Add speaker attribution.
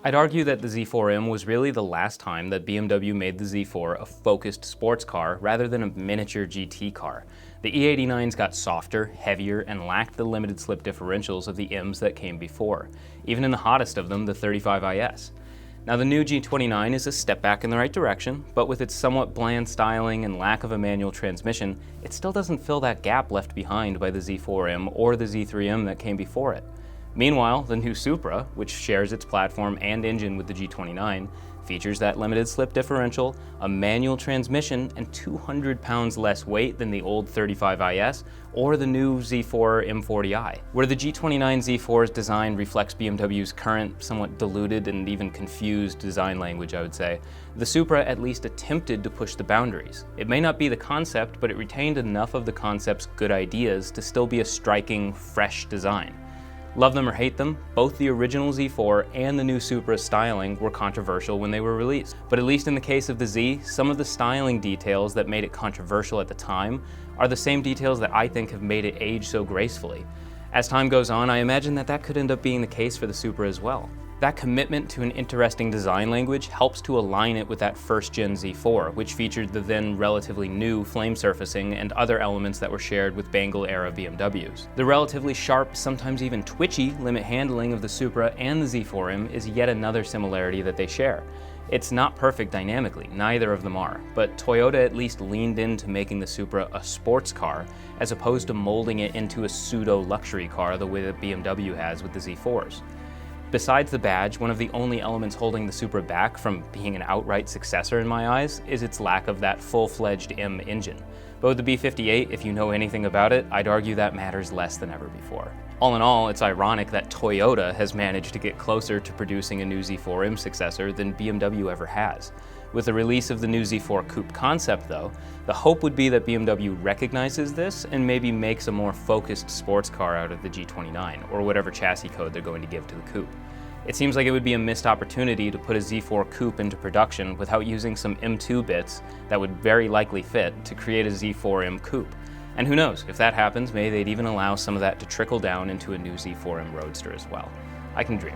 Speaker 1: I'd argue that the Z4M was really the last time that BMW made the Z4 a focused sports car rather than a miniature GT car. The E89s got softer, heavier, and lacked the limited slip differentials of the M's that came before, even in the hottest of them, the 35IS. Now the new G29 is a step back in the right direction, but with its somewhat bland styling and lack of a manual transmission, it still doesn't fill that gap left behind by the Z4M or the Z3M that came before it. Meanwhile, the new Supra, which shares its platform and engine with the G29, features that limited slip differential, a manual transmission, and 200 pounds less weight than the old 35IS or the new Z4 M40i. Where the G29 Z4's design reflects BMW's current, somewhat diluted and even confused design language, I would say, the Supra at least attempted to push the boundaries. It may not be the concept, but it retained enough of the concept's good ideas to still be a striking, fresh design. Love them or hate them, both the original Z4 and the new Supra styling were controversial when they were released. But at least in the case of the Z, some of the styling details that made it controversial at the time are the same details that I think have made it age so gracefully. As time goes on, I imagine that could end up being the case for the Supra as well. That commitment to an interesting design language helps to align it with that first-gen Z4, which featured the then relatively new flame surfacing and other elements that were shared with Bangle-era BMWs. The relatively sharp, sometimes even twitchy, limit handling of the Supra and the Z4M is yet another similarity that they share. It's not perfect dynamically, neither of them are, but Toyota at least leaned into making the Supra a sports car, as opposed to molding it into a pseudo-luxury car the way that BMW has with the Z4s. Besides the badge, one of the only elements holding the Supra back from being an outright successor in my eyes is its lack of that full-fledged M engine. But with the B58, if you know anything about it, I'd argue that matters less than ever before. All in all, it's ironic that Toyota has managed to get closer to producing a new Z4M successor than BMW ever has. With the release of the new Z4 Coupe concept though, the hope would be that BMW recognizes this and maybe makes a more focused sports car out of the G29, or whatever chassis code they're going to give to the Coupe. It seems like it would be a missed opportunity to put a Z4 Coupe into production without using some M2 bits that would very likely fit to create a Z4M Coupe. And who knows, if that happens, maybe they'd even allow some of that to trickle down into a new Z4M Roadster as well. I can dream.